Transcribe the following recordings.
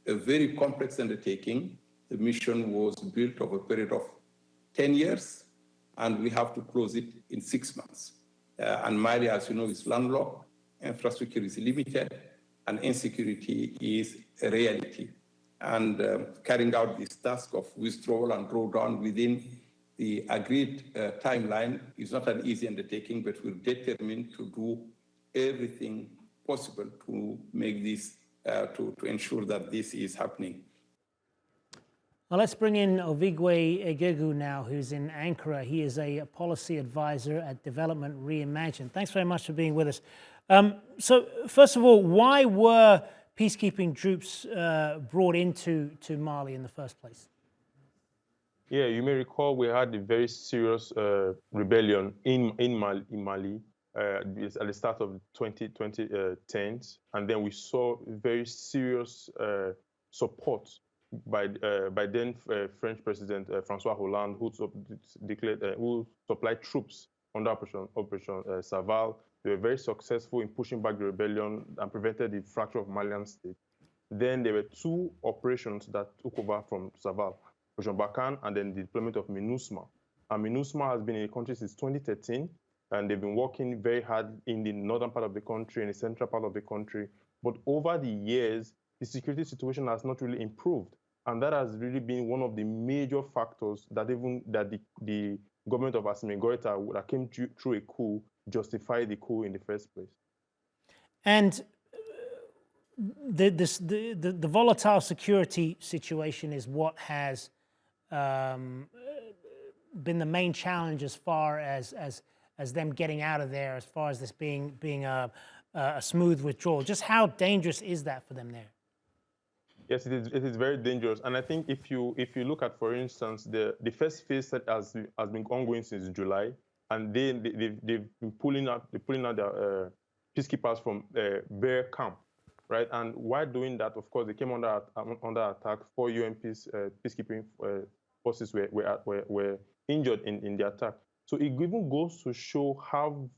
a very complex undertaking. The mission was built over a period of 10 years, and we have to close it in 6 months. And Mali, as you know, is landlocked, infrastructure is limited, and insecurity is a reality. And carrying out this task of withdrawal and drawdown within the agreed timeline is not an easy undertaking, but we're determined to do everything possible to make this, to ensure that this is happening. Well, let's bring in Ovigwe Eguegu now, who's in Ankara. He is a policy advisor at Development Reimagined. Thanks very much for being with us. So, first of all, why were peacekeeping troops brought into Mali in the first place? Yeah, you may recall we had a very serious rebellion in Mali at the start of 2010s, and then we saw very serious support by then French President François Hollande, who supplied troops under Operation Saval. They were very successful in pushing back the rebellion and prevented the fracture of Malian state. Then there were 2 operations that took over from Saval, Operation Barkhane, and then the deployment of MINUSMA. And MINUSMA has been in the country since 2013, and they've been working very hard in the northern part of the country and the central part of the country. But over the years, the security situation has not really improved. And that has really been one of the major factors that the government of Assimi Goïta that came through a coup justified the coup in the first place. And the volatile security situation is what has been the main challenge as far as them getting out of there, as far as this being a smooth withdrawal. Just how dangerous is that for them there? Yes, it is very dangerous. And I think if you look at, for instance, the first phase that has been ongoing since July, and they've been pulling out their peacekeepers from Bear camp, right? And while doing that, of course, they came under attack. 4 UN peacekeeping forces were injured in the attack. So it even goes to show how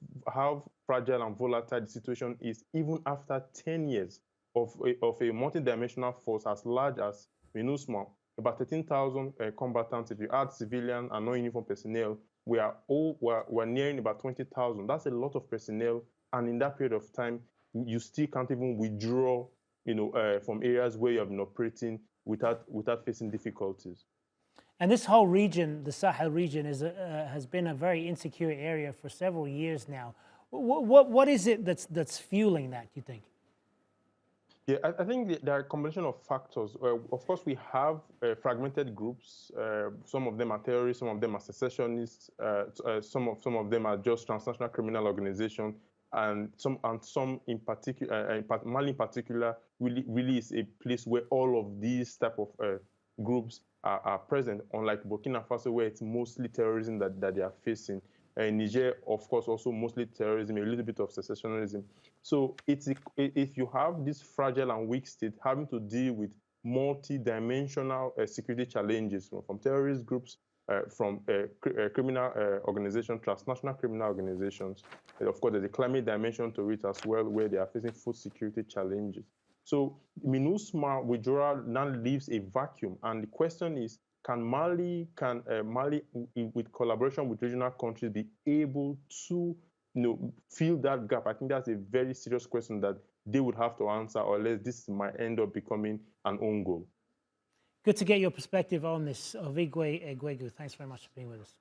fragile and volatile the situation is, even after 10 years of a multi-dimensional force as large as MINUSMA, about 13,000 combatants. If you add civilian and non-uniform personnel, we're nearing about 20,000. That's a lot of personnel, and in that period of time, you still can't even withdraw, from areas where you have been operating without facing difficulties. And this whole region, the Sahel region, has been a very insecure area for several years now. What is it that's fueling that, do you think? Yeah, I think there are a combination of factors. Of course, we have fragmented groups. Some of them are terrorists, some of them are secessionists, some of them are just transnational criminal organizations, and some in particular, Mali in particular, really is a place where all of these type of groups are present. Unlike Burkina Faso, where it's mostly terrorism that they are facing. In Niger, of course, also mostly terrorism, a little bit of secessionism. So if you have this fragile and weak state having to deal with multi-dimensional security challenges from terrorist groups, from criminal organizations, transnational criminal organizations, and of course, there's a climate dimension to it as well, where they are facing food security challenges. So MINUSMA withdrawal now leaves a vacuum, and the question is, can Mali, with collaboration with regional countries, be able to fill that gap? I think that's a very serious question that they would have to answer, or else this might end up becoming an own goal. Good to get your perspective on this. Ovigwe Eguegu, thanks very much for being with us.